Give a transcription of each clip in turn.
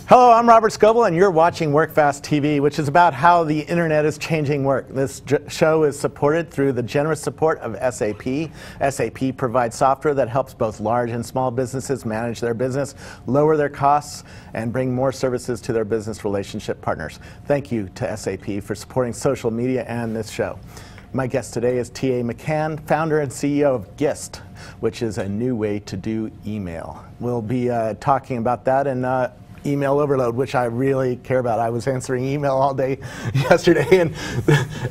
Hello, I'm Robert Scoble, and you're watching WorkFast TV, which is about how the internet is changing work. This show is supported through the generous support of SAP. SAP provides software that helps both large and small businesses manage their business, lower their costs, and bring more services to their business relationship partners. Thank you to SAP for supporting social media and this show. My guest today is T.A. McCann, founder and CEO of GIST, which is a new way to do email. We'll be talking about that and email overload, which I really care about. I was answering email all day yesterday, and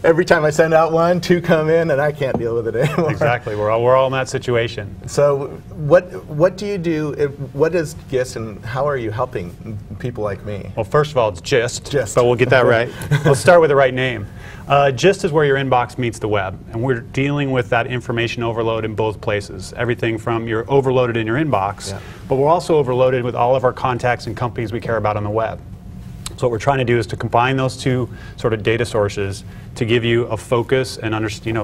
every time I send out one, two come in, and I can't deal with it anymore. Exactly. We're all in that situation. So what do you do? What is GIST, and how are you helping people like me? Well, first of all, it's GIST, but we'll get that right. Let's start with the right name. GIST is where your inbox meets the web, and we're dealing with that information overload in both places. Everything from you're overloaded in your inbox, but we're also overloaded with all of our contacts and companies we care about on the web. So what we're trying to do is to combine those two sort of data sources to give you a focus and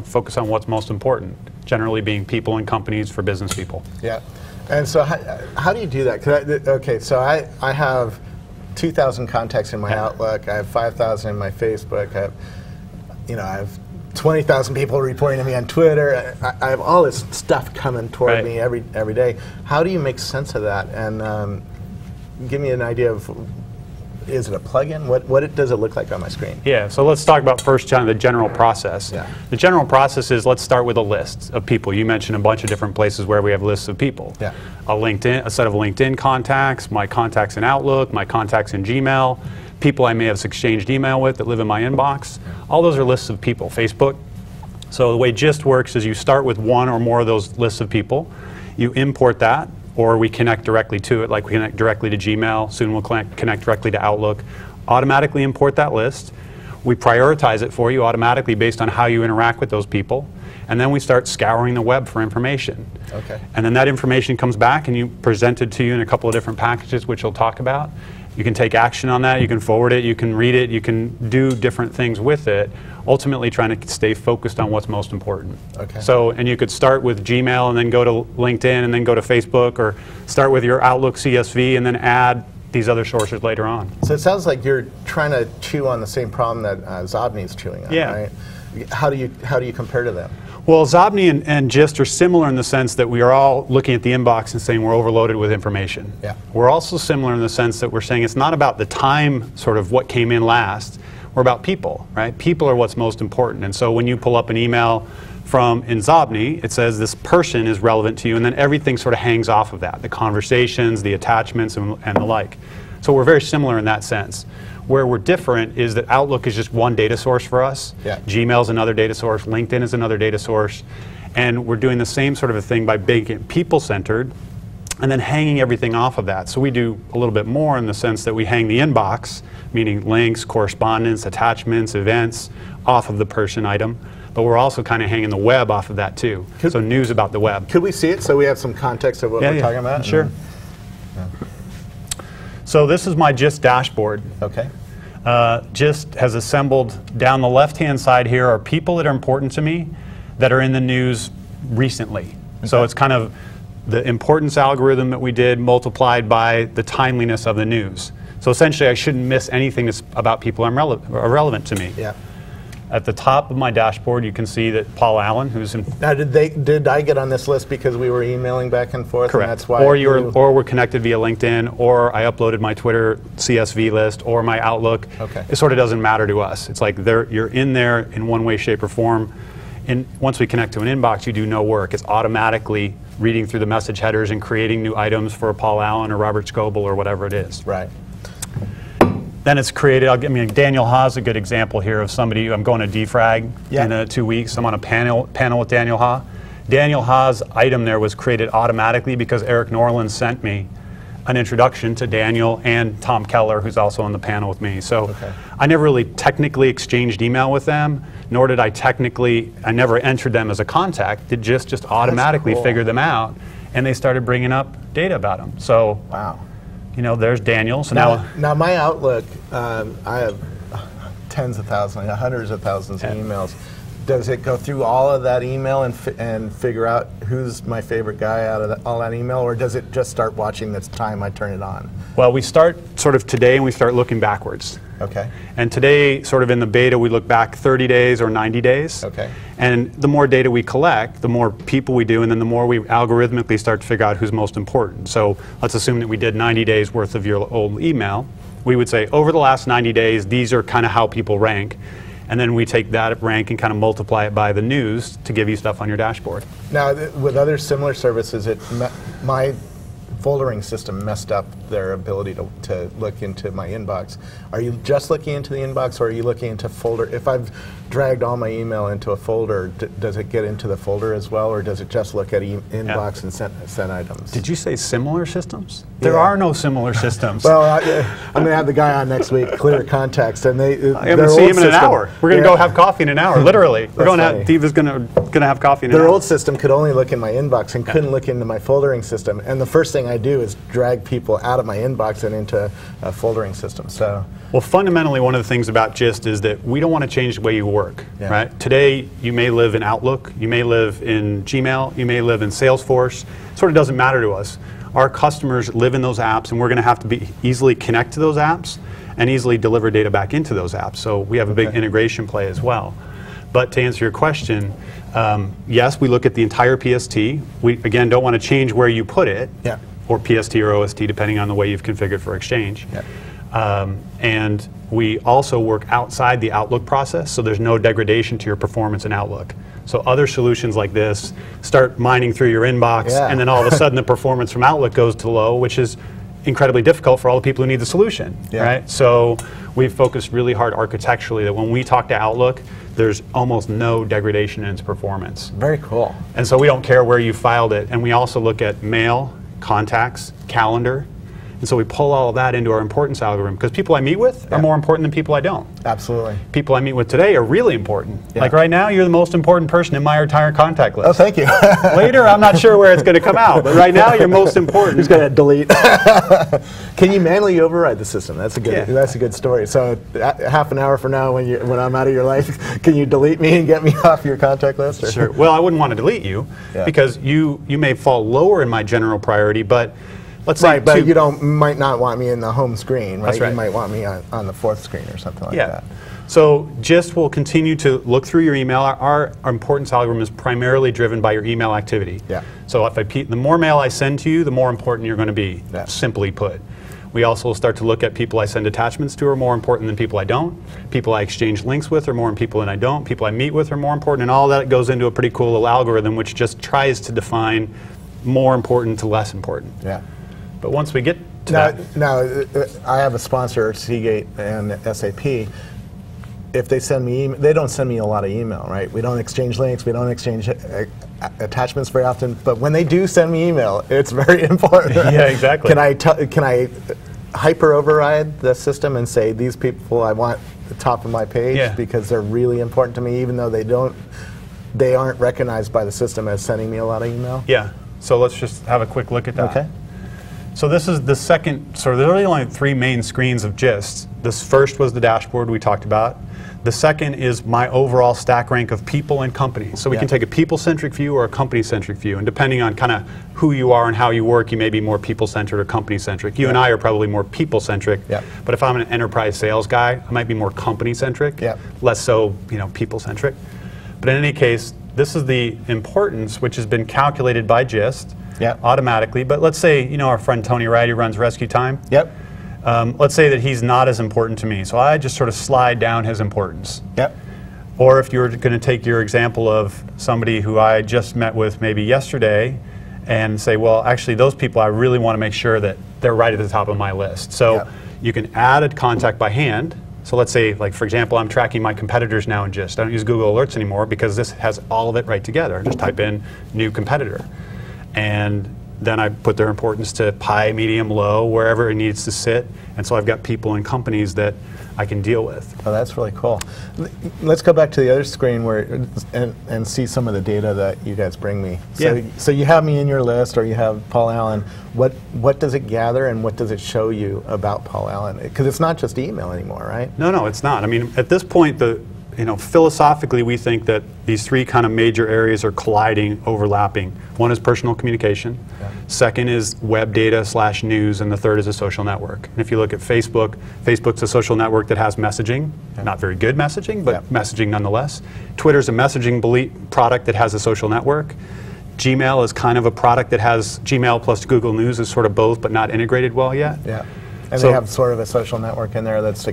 focus on what's most important, generally being people and companies for business people. Yeah, and so how do you do that? Okay, so I have 2,000 contacts in my Outlook. I have 5,000 in my Facebook. I have 20,000 people reporting to me on Twitter. I have all this stuff coming toward me every day. How do you make sense of that? And give me an idea of, is it a plugin? What does it look like on my screen? Yeah, so let's talk about first the general process. Yeah. The general process is, let's start with a list of people. You mentioned a bunch of different places where we have lists of people. Yeah. A set of LinkedIn contacts, my contacts in Outlook, my contacts in Gmail, people I may have exchanged email with that live in my inbox. All those are lists of people. Facebook. So the way GIST works is you start with one or more of those lists of people. You import that, or we connect directly to it, like we connect directly to Gmail. Soon we'll connect directly to Outlook. Automatically import that list. We prioritize it for you automatically based on how you interact with those people. And then we start scouring the web for information. Okay. And then that information comes back and you present it to you in a couple of different packages, which we'll talk about. You can take action on that, you can forward it, you can read it, you can do different things with it, ultimately trying to stay focused on what's most important. Okay. So, and you could start with Gmail and then go to LinkedIn and then go to Facebook, or start with your Outlook CSV and then add these other sources later on. So it sounds like you're trying to chew on the same problem that Zobni is chewing on, right? How do you compare to them? Well, Zobni and GIST are similar in the sense that we are all looking at the inbox and saying we're overloaded with information. Yeah. We're also similar in the sense that we're saying it's not about the time, sort of what came in last. We're about people, right? People are what's most important. And so when you pull up an email in Zobni, it says this person is relevant to you, and then everything sort of hangs off of that. The conversations, the attachments, and the like. So we're very similar in that sense. Where we're different is that Outlook is just one data source for us. Yeah. Gmail is another data source. LinkedIn is another data source. And we're doing the same sort of a thing by making it people-centered and then hanging everything off of that. So we do a little bit more in the sense that we hang the inbox, meaning links, correspondence, attachments, events, off of the person item. But we're also kind of hanging the web off of that too. So news about the web. Could we see it so we have some context of what we're talking about? Sure. So this is my GIST dashboard. Okay. GIST has assembled, down the left-hand side here are people that are important to me that are in the news recently. Okay. So it's kind of the importance algorithm that we did multiplied by the timeliness of the news. So essentially I shouldn't miss anything that's about people are relevant to me. Yeah. At the top of my dashboard, you can see that Paul Allen, who's in... Now, did I get on this list because we were emailing back and forth? Correct. And that's why or we're connected via LinkedIn, or I uploaded my Twitter CSV list, or my Outlook. Okay. It sort of doesn't matter to us. It's like you're in there in one way, shape, or form. And once we connect to an inbox, you do no work. It's automatically reading through the message headers and creating new items for Paul Allen or Robert Scoble or whatever it is. Right. Then it's created, Daniel Ha's a good example here of somebody, I'm going to defrag in 2 weeks. I'm on a panel with Daniel Ha. Daniel Ha's item there was created automatically because Eric Norland sent me an introduction to Daniel and Tom Keller, who's also on the panel with me. So I never really technically exchanged email with them, nor did I never entered them as a contact. It just automatically figured them out, and they started bringing up data about them. So, wow. There's Daniel. So now my Outlook, I have tens of thousands, hundreds of thousands of emails. Does it go through all of that email and figure out who's my favorite guy out of all that email, or does it just start watching the time I turn it on? Well, we start sort of today and we start looking backwards. Okay. And today, sort of in the beta, we look back 30 days or 90 days. Okay. And the more data we collect, the more people we do, and then the more we algorithmically start to figure out who's most important. So let's assume that we did 90 days worth of your old email. We would say, over the last 90 days, these are kind of how people rank. And then we take that rank and kind of multiply it by the news to give you stuff on your dashboard. Now, with other similar services, my foldering system messed up their ability to look into my inbox. Are you just looking into the inbox, or are you looking into folder? If I've dragged all my email into a folder, does it get into the folder as well, or does it just look at inbox and sent items? Did you say similar systems? There are no similar systems. Well, I'm going to have the guy on next week, Clear Context, and I'm going to see him in an hour. We're going to go have coffee in an hour, literally. We're going to have, Diva's going to have coffee in an hour. Their old system could only look in my inbox and couldn't look into my foldering system, and the first thing I do is drag people out of my inbox and into a foldering system. So, well, fundamentally, one of the things about Gist is that we don't want to change the way you work. Right? Today, you may live in Outlook, you may live in Gmail, you may live in Salesforce. It sort of doesn't matter to us. Our customers live in those apps, and we're going to have to easily connect to those apps and easily deliver data back into those apps. So we have a big integration play as well. But to answer your question, yes, we look at the entire PST. We, again, don't want to change where you put it, or PST or OST, depending on the way you've configured for Exchange. And we also work outside the Outlook process, so there's no degradation to your performance in Outlook. So other solutions like this start mining through your inbox, and then all of a sudden the performance from Outlook goes to low, which is incredibly difficult for all the people who need the solution. Right? So we've focused really hard architecturally that when we talk to Outlook, there's almost no degradation in its performance. Very cool. And so we don't care where you filed it. And we also look at mail, contacts, calendar. And so we pull all of that into our importance algorithm, because people I meet with are more important than people I don't. Absolutely. People I meet with today are really important. Like right now, you're the most important person in my entire contact list. Oh, thank you. Later, I'm not sure where it's going to come out, but right now, you're most important. Who's going to delete? Can you manually override the system? That's a good. That's a good story. So half an hour from now, when I'm out of your life, can you delete me and get me off your contact list? Or? Sure. Well, I wouldn't want to delete you because you may fall lower in my general priority, but let's say but you might not want me in the home screen, right? That's right. You might want me on the fourth screen or something like that. So Gist will continue to look through your email. Our importance algorithm is primarily driven by your email activity. So if the more mail I send to you, the more important you're going to be, simply put. We also will start to look at people I send attachments to are more important than people I don't. People I exchange links with are more important people than I don't. People I meet with are more important, and all that goes into a pretty cool little algorithm which just tries to define more important to less important. But once we get to that... Now, I have a sponsor, Seagate and SAP. If they send me email, they don't send me a lot of email, right? We don't exchange links, we don't exchange attachments very often, but when they do send me email, it's very important. Exactly. Can I hyper override the system and say, these people I want at the top of my page because they're really important to me, even though they aren't recognized by the system as sending me a lot of email? So let's just have a quick look at that. So this is the second, there's really only 3 main screens of Gist. This first was the dashboard we talked about. The second is my overall stack rank of people and companies. So we can take a people-centric view or a company-centric view, and depending on kind of who you are and how you work, you may be more people-centered or company-centric. You and I are probably more people-centric, but if I'm an enterprise sales guy, I might be more company-centric, less so, people-centric. But in any case, this is the importance, which has been calculated by Gist automatically. But let's say, our friend Tony Wright, who runs Rescue Time. Let's say that he's not as important to me. So I just sort of slide down his importance. Or if you're going to take your example of somebody who I just met with maybe yesterday and say, well, actually, those people, I really want to make sure that they're right at the top of my list. So you can add a contact by hand. So let's say, like, for example, I'm tracking my competitors now in Gist. I don't use Google Alerts anymore because this has all of it right together. I just type in new competitor. And then I put their importance to high, medium, low, wherever it needs to sit. And so I've got people and companies that I can deal with. Oh, that's really cool. Let's go back to the other screen where and see some of the data that you guys bring me. So you have me in your list, or you have Paul Allen. What does it gather, and what does it show you about Paul Allen? Because it's not just email anymore, right? No, it's not. I mean, at this point, philosophically, we think that these three kind of major areas are colliding, overlapping. One is personal communication. Yeah. Second is web data / news, and the third is a social network. And if you look at Facebook, Facebook's a social network that has messaging, not very good messaging, but messaging nonetheless. Twitter's a messaging product that has a social network. Gmail is kind of a product that has Gmail plus Google News is sort of both, but not integrated well yet. Yeah. And they have sort of a social network in there that's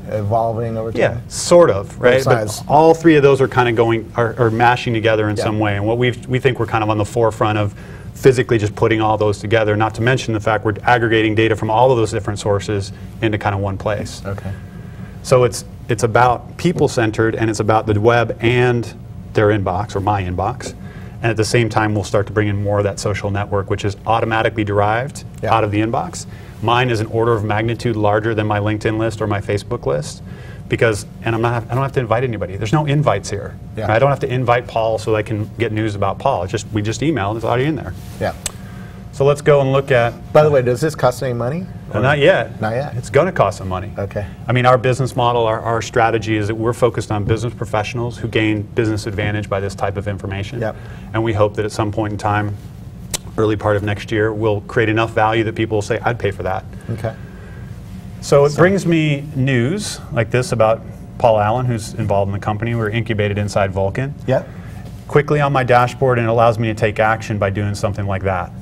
evolving over time? Yeah, sort of, right? But all three of those are kind of are mashing together in some way. And what we think we're kind of on the forefront of physically just putting all those together, not to mention the fact we're aggregating data from all of those different sources into kind of one place. Okay. So it's about people-centered, and it's about the web and their inbox, or my inbox. And at the same time, we'll start to bring in more of that social network, which is automatically derived out of the inbox. Mine is an order of magnitude larger than my LinkedIn list or my Facebook list, because, and I don't have to invite anybody. There's no invites here. Yeah. I don't have to invite Paul so I can get news about Paul. We just email, and it's already in there. Yeah. So let's go and look at. By the way, does this cost any money? Not yet. Not yet. It's going to cost some money. Okay. I mean, our business model, our strategy is that we're focused on business professionals who gain business advantage by this type of information. Yep. And we hope that at some point in time, early part of next year, we'll create enough value that people will say, I'd pay for that. Okay. So it brings me news like this about Paul Allen, who's involved in the company. We're incubated inside Vulcan. Yep. Quickly on my dashboard, and it allows me to take action by doing something like that.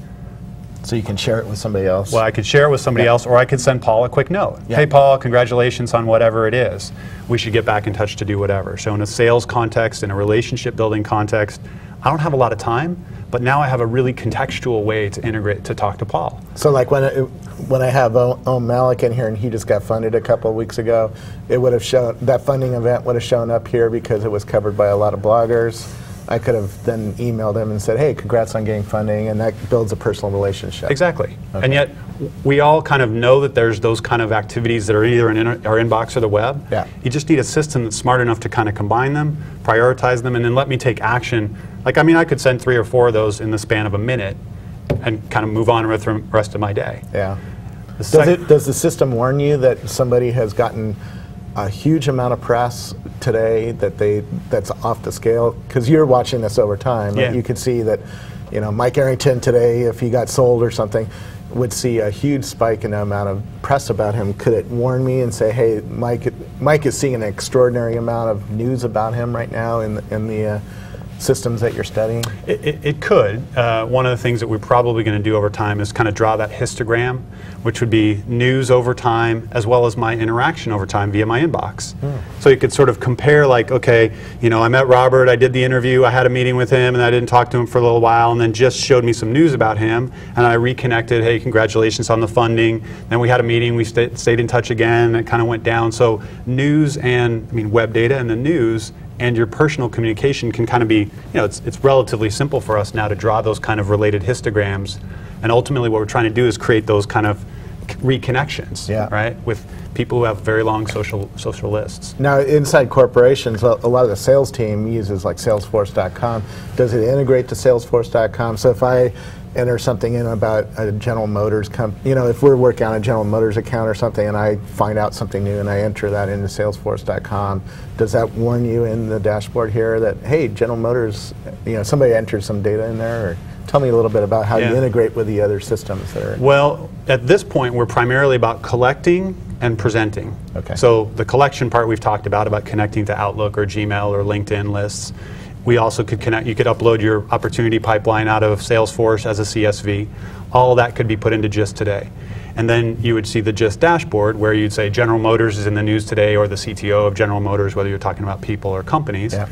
So you can share it with somebody else? Well, I could share it with somebody else, or I could send Paul a quick note. Hey, Paul, congratulations on whatever it is. We should get back in touch to do whatever. So in a sales context, in a relationship building context, I don't have a lot of time, but now I have a really contextual way to integrate, to talk to Paul. So like when I have Malik in here, and he just got funded a couple of weeks ago, it would have shown, that funding event would have shown up here because it was covered by a lot of bloggers. I could have then emailed him and said, hey, congrats on getting funding, and that builds a personal relationship. Exactly. Okay. And yet, we all kind of know that there's those kind of activities that are either in our inbox or the web. Yeah. You just need a system that's smart enough to kind of combine them, prioritize them, and then let me take action. Like, I mean, I could send 3 or 4 of those in the span of a minute and kind of move on with the rest of my day. Yeah. Does the system warn you that somebody has gotten a huge amount of press today that's off the scale? Because you're watching this over time, right? You could see that, you know, Mike Arrington today, if he got sold or something, would see a huge spike in the amount of press about him. Could it warn me and say, hey, Mike is seeing an extraordinary amount of news about him right now in the systems that you're studying? It could. One of the things that we're probably going to do over time is kind of draw that histogram, which would be news over time as well as my interaction over time via my inbox. So you could sort of compare, like, okay, you know, I met Robert, I did the interview, I had a meeting with him, and I didn't talk to him for a little while, and then just showed me some news about him, and I reconnected, hey, congratulations on the funding. Then we had a meeting, we stayed in touch again, and it kind of went down. So news and, I mean, web data and the news and your personal communication can kind of be, you know, it's relatively simple for us now to draw those kind of related histograms. And ultimately what we're trying to do is create those kind of reconnections, right, with people who have very long social lists. Now, inside corporations, a lot of the sales team uses like Salesforce.com. Does it integrate to Salesforce.com? So if I enter something in about a General Motors company, you know, if we're working on a General Motors account or something, and I find out something new and I enter that into Salesforce.com, does that warn you in the dashboard here that, hey, General Motors, you know, somebody entered some data in there? Or tell me a little bit about how you integrate with the other systems that are. Well, at this point, we're primarily about collecting and presenting. Okay. So the collection part we've talked about connecting to Outlook or Gmail or LinkedIn lists. We also could connect, you could upload your opportunity pipeline out of Salesforce as a CSV. All of that could be put into GIST today. And then you would see the GIST dashboard where you'd say General Motors is in the news today, or the CTO of General Motors, whether you're talking about people or companies. Yeah.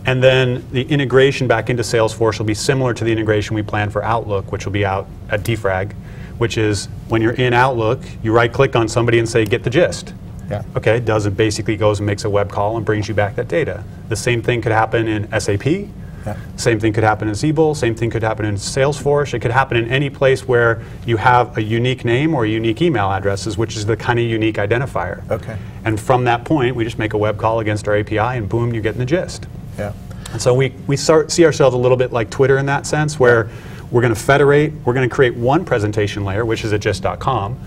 And then the integration back into Salesforce will be similar to the integration we plan for Outlook, which will be out at DFRAG, which is when you're in Outlook, you right-click on somebody and say, get the gist. Yeah. Okay, it does, it basically goes and makes a web call and brings you back that data. The same thing could happen in SAP, Yeah. Same thing could happen in Siebel, same thing could happen in Salesforce. It could happen in any place where you have a unique name or unique email addresses, which is the kind of unique identifier. Okay. And from that point, we just make a web call against our API, and boom, you're getting the gist. Yeah. And so we see ourselves a little bit like Twitter in that sense, where we're going to federate, we're going to create one presentation layer, which is at gist.com,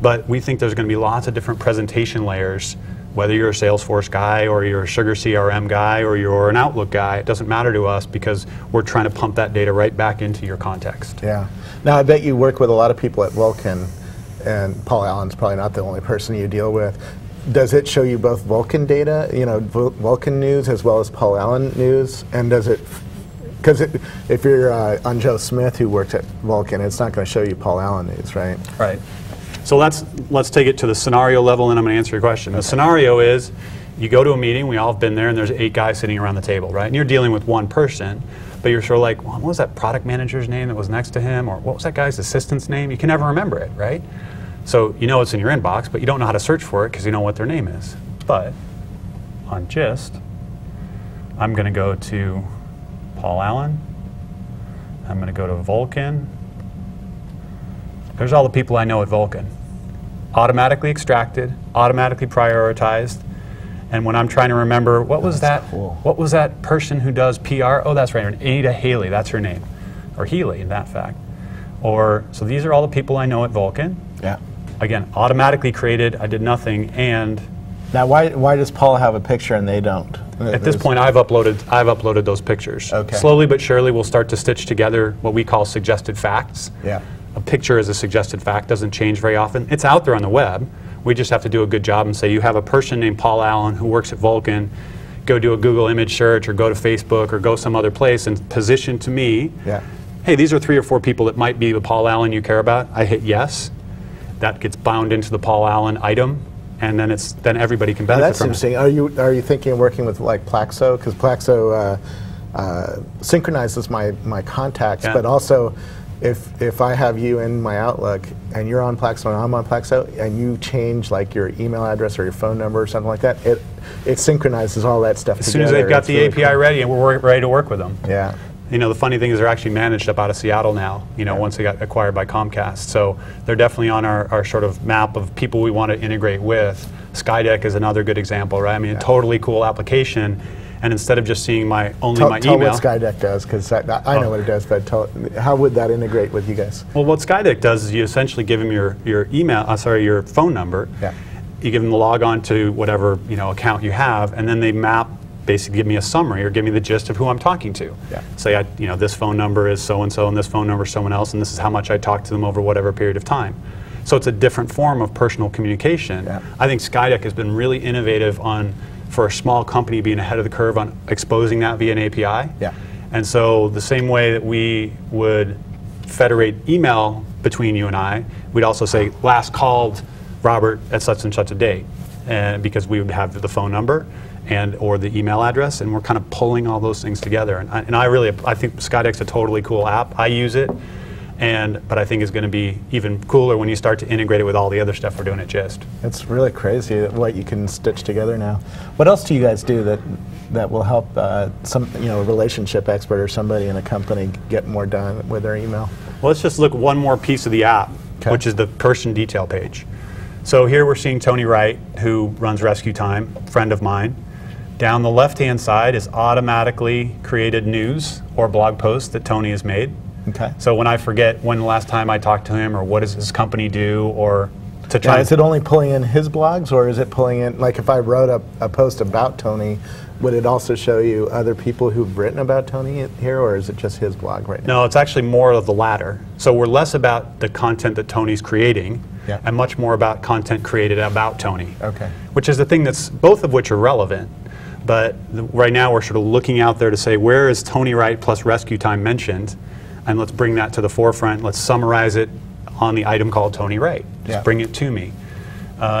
but we think there's going to be lots of different presentation layers, whether you're a Salesforce guy or you're a Sugar CRM guy or you're an Outlook guy. It doesn't matter to us because we're trying to pump that data right back into your context. Yeah. Now I bet you work with a lot of people at Vulcan, and Paul Allen's probably not the only person you deal with. Does it show you both Vulcan data, Vulcan news as well as Paul Allen news? And does it, because if you're on Joe Smith who works at Vulcan, it's not going to show you Paul Allen news, right? Right. So let's take it to the scenario level, and I'm going to answer your question. Okay. The scenario is, you go to a meeting, we all have been there, and there's 8 guys sitting around the table, right? And you're dealing with one person, but you're sort of like, well, what was that product manager's name that was next to him? Or what was that guy's assistant's name? You can never remember it, right? So you know it's in your inbox, but you don't know how to search for it because you know what their name is. But on Gist, I'm going to go to Paul Allen. I'm going to go to Vulcan. There's all the people I know at Vulcan. Automatically extracted, automatically prioritized. And when I'm trying to remember, what was that person who does PR? Oh, that's right, Ada Haley, that's her name. Or Healy, in that fact. So these are all the people I know at Vulcan. Yeah. Again, automatically created, I did nothing, and... Now why does Paul have a picture and they don't? At this point, I've uploaded those pictures. Okay. Slowly but surely, we'll start to stitch together what we call suggested facts. Yeah. A picture is a suggested fact, doesn't change very often. It's out there on the web. We just have to do a good job and say, you have a person named Paul Allen who works at Vulcan, go do a Google image search or go to Facebook or go some other place and position to me, hey, these are 3 or 4 people that might be the Paul Allen you care about. I hit yes. That gets bound into the Paul Allen item, and then everybody can benefit from it. That's interesting. Are you thinking of working with like Plaxo? Because Plaxo synchronizes my contacts, but also if I have you in my Outlook and you're on Plaxo and I'm on Plaxo and you change like your email address or your phone number or something like that, it synchronizes all that stuff together. As soon as they've got the API ready and we're ready to work with them. Yeah. The funny thing is they're actually managed up out of Seattle now, once they got acquired by Comcast. So they're definitely on our sort of map of people we want to integrate with. Skydeck is another good example, right? I mean, a totally cool application. And instead of just seeing my email. Tell what Skydeck does, because I know what it does, but how would that integrate with you guys? Well, what Skydeck does is you essentially give them your your phone number. Yeah. You give them the log on to whatever account you have, and then they basically give me a summary or give me the gist of who I'm talking to. Yeah. Say, this phone number is so-and-so and this phone number is someone else and this is how much I talked to them over whatever period of time. So it's a different form of personal communication. Yeah. I think Skydeck has been really innovative for a small company being ahead of the curve on exposing that via an API. Yeah. And so the same way that we would federate email between you and I, we'd also say last called Robert at such and such a date, and because we would have the phone number or the email address, and we're kind of pulling all those things together. And I think Skydeck's a totally cool app. I use it, but I think it's going to be even cooler when you start to integrate it with all the other stuff we're doing at Gist. It's really crazy what you can stitch together now. What else do you guys do that will help a relationship expert or somebody in a company get more done with their email? Well, let's just look at one more piece of the app, which is the person detail page. So here we're seeing Tony Wright, who runs Rescue Time, friend of mine. Down the left-hand side is automatically created news or blog posts that Tony has made. Okay. So when I forget when the last time I talked to him or what does his company do or to try. Is it only pulling in his blogs or is it pulling in, like if I wrote a post about Tony, would it also show you other people who've written about Tony here or is it just his blog right now? No, it's actually more of the latter. So we're less about the content that Tony's creating and much more about content created about Tony. Okay. Which is the thing both of which are relevant. But right now we're sort of looking out there to say, where is Tony Wright plus Rescue Time mentioned? And let's bring that to the forefront. Let's summarize it on the item called Tony Wright. Just bring it to me.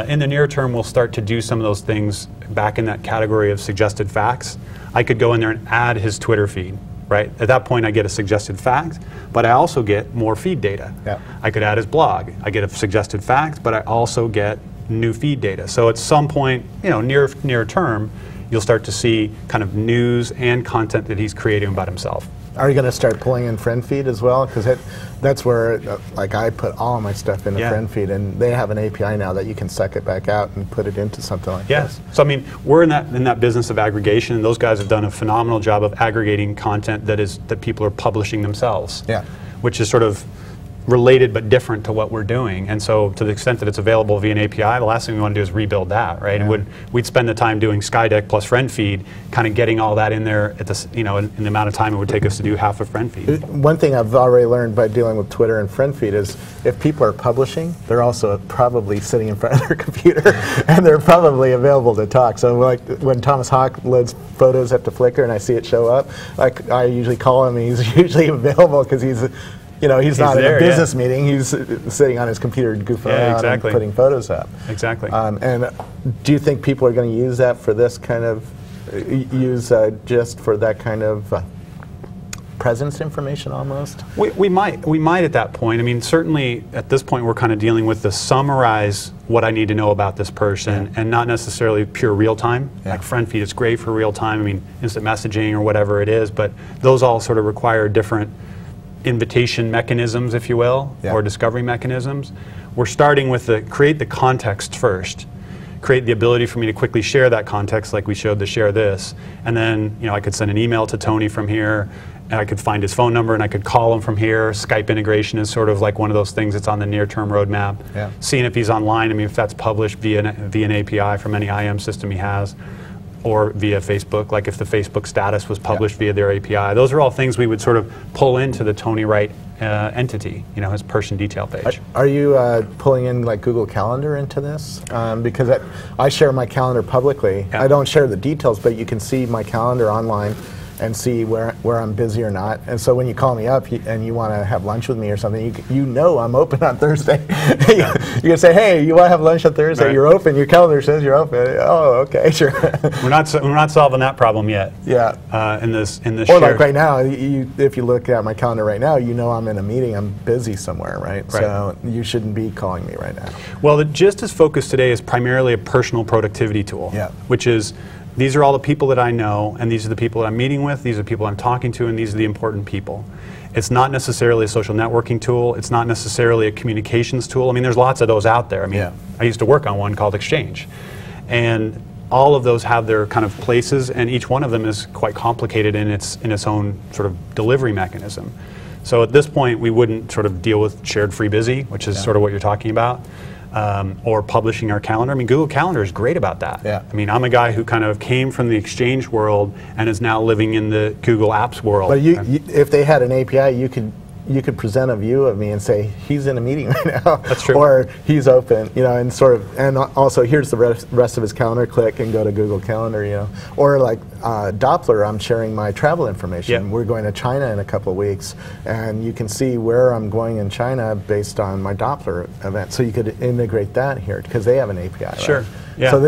In the near term, we'll start to do some of those things back in that category of suggested facts. I could go in there and add his Twitter feed, right? At that point, I get a suggested fact, but I also get more feed data. Yeah. I could add his blog. I get a suggested fact, but I also get new feed data. So at some point, near term, you'll start to see kind of news and content that he's creating about himself. Are you going to start pulling in friend feed as well? Because that's where, like, I put all of my stuff in the friend feed, and they have an API now that you can suck it back out and put it into something like this. So I mean, we're in that business of aggregation, and those guys have done a phenomenal job of aggregating content that people are publishing themselves. Which is sort of related but different to what we're doing. And so to the extent that it's available via an API, the last thing we want to do is rebuild that, right? And we'd spend the time doing Skydeck plus friend feed, kind of getting all that in there at this, in the amount of time it would take us to do half of friend feed. One thing I've already learned by dealing with Twitter and friend feed is if people are publishing, they're also probably sitting in front of their computer and they're probably available to talk. So like when Thomas Hawk loads photos up to Flickr and I see it show up, like I usually call him, and he's usually available because he's not in a business meeting. He's sitting on his computer goofing around and putting photos up. Exactly. And do you think people are going to use that for this kind of, just for that kind of presence information almost? We might at that point. I mean, certainly at this point we're kind of dealing with the summarize what I need to know about this person and not necessarily pure real time. Like friend feed is great for real time. I mean, instant messaging or whatever it is, but those all sort of require different invitation mechanisms, if you will, or discovery mechanisms. We're starting with create the context first, create the ability for me to quickly share that context like we showed the share this, and then I could send an email to Tony from here, and I could find his phone number and I could call him from here. Skype integration is sort of like one of those things that's on the near-term roadmap. Seeing if he's online, I mean, if that's published via an API from any IM system he has, or via Facebook, like if the Facebook status was published via their API. Those are all things we would sort of pull into the Tony Wright entity, his person detail page. Are you pulling in like Google Calendar into this? Because I share my calendar publicly. I don't share the details, but you can see my calendar online and see where I'm busy or not. And so when you call me up and you want to have lunch with me or something, I'm open on Thursday. You can say, hey, you want to have lunch on Thursday? You're open. Your calendar says you're open. Oh, okay, sure. We're not solving that problem yet. In this or like right now, if you look at my calendar right now, I'm in a meeting. I'm busy somewhere, right? So you shouldn't be calling me right now. Well, the GIST's focus today is primarily a personal productivity tool, which is these are all the people that I know, and these are the people that I'm meeting with, these are the people I'm talking to, and these are the important people. It's not necessarily a social networking tool. It's not necessarily a communications tool. I mean, there's lots of those out there. I mean, I used to work on one called Exchange. And all of those have their kind of places, and each one of them is quite complicated in its own sort of delivery mechanism. So at this point, we wouldn't sort of deal with shared free busy, which is sort of what you're talking about. Or publishing our calendar. I mean, Google Calendar is great about that. I mean, I'm a guy who kind of came from the Exchange world and is now living in the Google Apps world. But if they had an API, you could present a view of me and say, he's in a meeting right now. That's true. Or he's open, and and also here's the rest of his calendar, click and go to Google Calendar, Or like Doppler, I'm sharing my travel information. We're going to China in a couple of weeks, and you can see where I'm going in China based on my Doppler event. So you could integrate that here because they have an API. Sure. Right? Yeah. So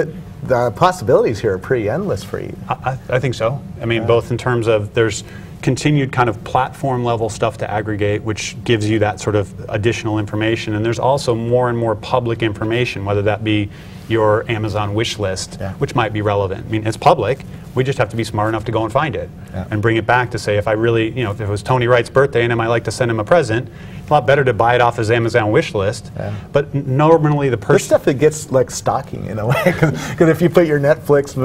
the possibilities here are pretty endless for you. I think so. I mean, both in terms of there's continued kind of platform level stuff to aggregate, which gives you that sort of additional information. And there's also more and more public information, whether that be your Amazon wish list, which might be relevant. I mean, it's public. We just have to be smart enough to go and find it and bring it back to say, if I really, if it was Tony Wright's birthday and I might like to send him a present, it's a lot better to buy it off his Amazon wish list. But normally the person... There's stuff that gets like stalking in a way, because if you put your Netflix,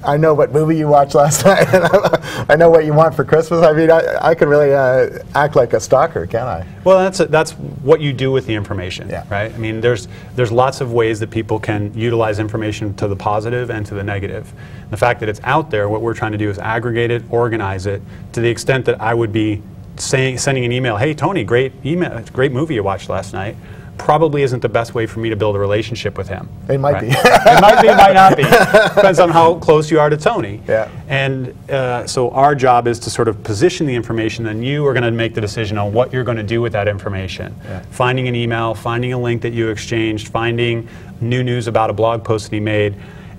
I know what movie you watched last night, and I know what you want for Christmas. I mean, I could really act like a stalker, can't I? Well, that's what you do with the information, right? I mean, there's lots of ways that people can utilize information to the positive and to the negative. The fact that it's out there, what we're trying to do is aggregate it, organize it, to the extent that I would be sending an email, hey Tony, great movie you watched last night, probably isn't the best way for me to build a relationship with him. It might be. It might be, it might not be. Depends on how close you are to Tony. And so our job is to sort of position the information, then you are going to make the decision on what you're going to do with that information. Finding an email, finding a link that you exchanged, finding new news about a blog post that he made.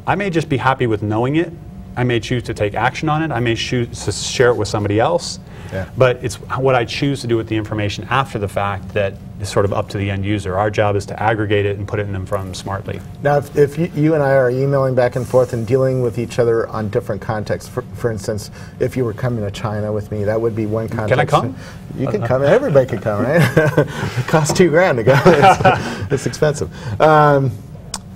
I may just be happy with knowing it. I may choose to take action on it. I may choose to share it with somebody else. But it's what I choose to do with the information after the fact that is sort of up to the end user. Our job is to aggregate it and put it in them from smartly. Now, if you and I are emailing back and forth and dealing with each other on different contexts, for instance, if you were coming to China with me, that would be one context. Can I come? You can come. Everybody can come, right? It costs $2,000 to go. It's expensive.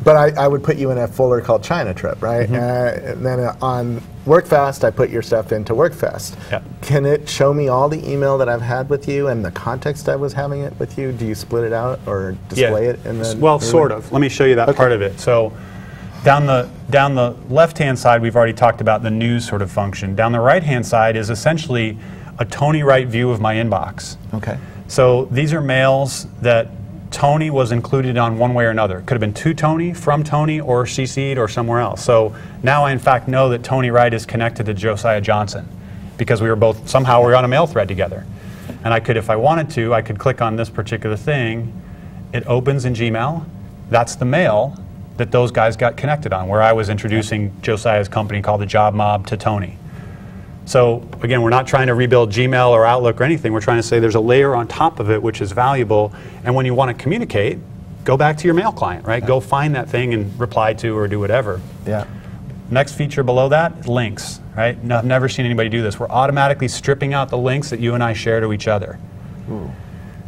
But I would put you in a folder called China Trip, right? And then on WorkFast, I put your stuff into WorkFast. Yep. Can it show me all the email that I've had with you and the context I was having it with you? Do you split it out or display it? Well, sort of. Let me show you that part of it. So down the left-hand side, we've already talked about the news sort of function. Down the right-hand side is essentially a Tony Wright view of my inbox. Okay. So these are mails that Tony was included on one way or another. Could have been to Tony, from Tony, or CC'd or somewhere else. So now I in fact know that Tony Wright is connected to Josiah Johnson because we were both, somehow we were on a mail thread together. And I could, if I wanted to, I could click on this particular thing. It opens in Gmail. That's the mail that those guys got connected on, where I was introducing Josiah's company called the Job Mob to Tony. So again, we're not trying to rebuild Gmail or Outlook or anything. We're trying to say there's a layer on top of it which is valuable. And when you want to communicate, go back to your mail client, right? Go find that thing and reply to or do whatever. Yeah. Next feature below that, links, right? No, I've never seen anybody do this. We're automatically stripping out the links that you and I share to each other. Ooh.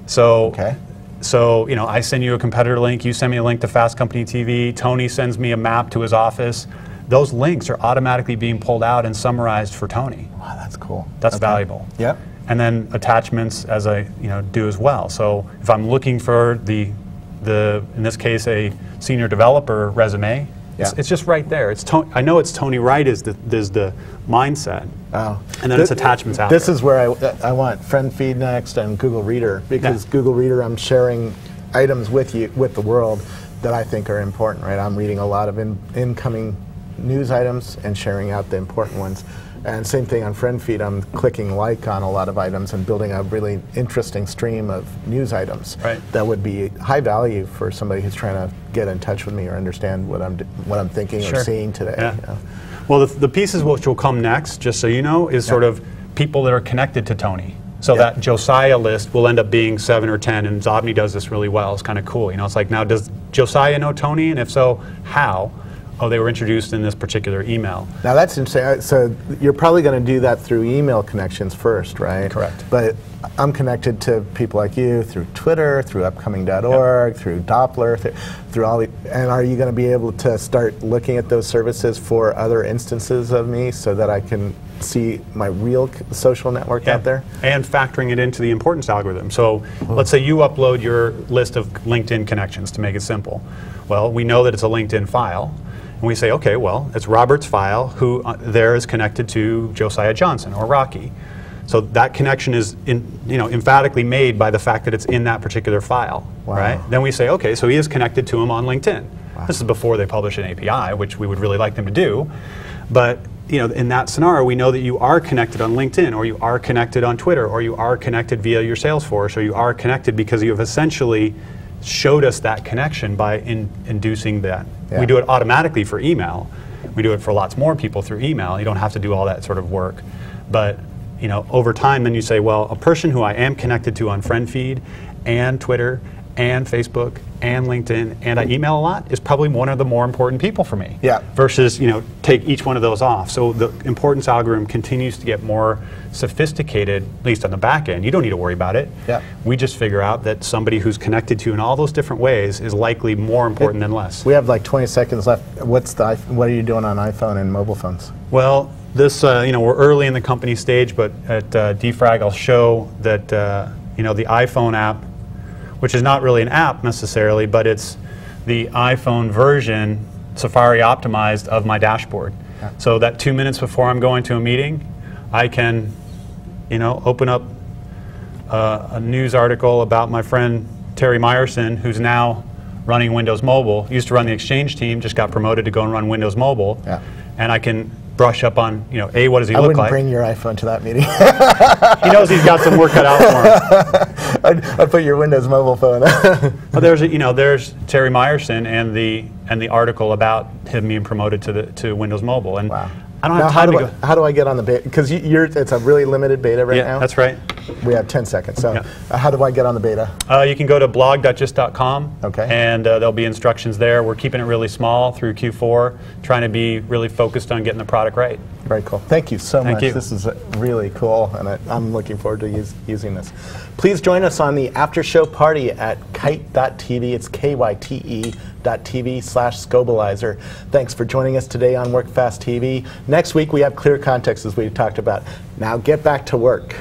So, okay. So, you know, I send you a competitor link, you send me a link to Fast Company TV, Tony sends me a map to his office. Those links are automatically being pulled out and summarized for Tony. Wow, that's cool. That's valuable. Yep. And then attachments as I do as well. So if I'm looking for the in this case a senior developer resume, it's just right there. It's I know it's Tony Wright is the mindset. Oh. And then it's attachments out This there. is where I want Friend Feed next and Google Reader, because Google Reader, I'm sharing items with the world that I think are important, right? I'm reading a lot of incoming news items and sharing out the important ones. And same thing on Friend Feed, I'm clicking like on a lot of items and building a really interesting stream of news items that would be high value for somebody who's trying to get in touch with me or understand what I'm thinking or seeing today. Yeah. You know? Well, the pieces which will come next, just so you know, is sort of people that are connected to Tony. So that Josiah list will end up being 7 or 10, and Zobni does this really well. It's kind of cool. You know, it's like, now does Josiah know Tony? And if so, how? Oh, they were introduced in this particular email. Now that's interesting. So you're probably going to do that through email connections first, right? Correct. But I'm connected to people like you through Twitter, through upcoming.org, through Doppler, through all the, and are you going to be able to start looking at those services for other instances of me so that I can see my real social network out there? And factoring it into the importance algorithm. So let's say you upload your list of LinkedIn connections to make it simple. Well, we know that it's a LinkedIn file. And we say, okay, well, it's Robert's file, who there is connected to Josiah Johnson or Rocky. So that connection is emphatically made by the fact that it's in that particular file, right? Then we say, okay, so he is connected to him on LinkedIn. This is before they publish an API, which we would really like them to do. But in that scenario, we know that you are connected on LinkedIn, or you are connected on Twitter, or you are connected via your Salesforce, or you are connected because you have essentially showed us that connection by inducing that. We do it automatically for email. We do it for lots more people through email. You don't have to do all that sort of work. But over time, then you say, well, a person who I am connected to on Friend Feed and Twitter and Facebook and LinkedIn and I email a lot is probably one of the more important people for me. Versus, take each one of those off. So the importance algorithm continues to get more sophisticated, at least on the back end. You don't need to worry about it. We just figure out that somebody who's connected to you in all those different ways is likely more important than less. We have like 20 seconds left. What are you doing on iPhone and mobile phones? Well, this, we're early in the company stage, but at DFrag I'll show that, the iPhone app, which is not really an app necessarily, but it's the iPhone version, Safari optimized, of my dashboard. So that 2 minutes before I'm going to a meeting, I can, open up a news article about my friend Terry Meyerson, who's now running Windows Mobile. Used to run the Exchange team, just got promoted to go and run Windows Mobile. And I can brush up on, A, what does he look like? I wouldn't bring your iPhone to that meeting. He knows he's got some work cut out for him. I'd put your Windows Mobile phone. Well, there's Terry Meyerson and the article about him being promoted to Windows Mobile. And I don't have time to go. How do I get on the beta? Because it's a really limited beta right now. Yeah, that's right. We have 10 seconds. So how do I get on the beta? You can go to blog.just.com, and there'll be instructions there. We're keeping it really small through Q4, trying to be really focused on getting the product right. Very cool. Thank you so much. You. This is really cool, and I'm looking forward to using this. Please join us on the after show party at kite.tv. It's kyte.tv/Scobalizer. Thanks for joining us today on WorkFast TV. Next week we have Clear Context, as we talked about. Now get back to work.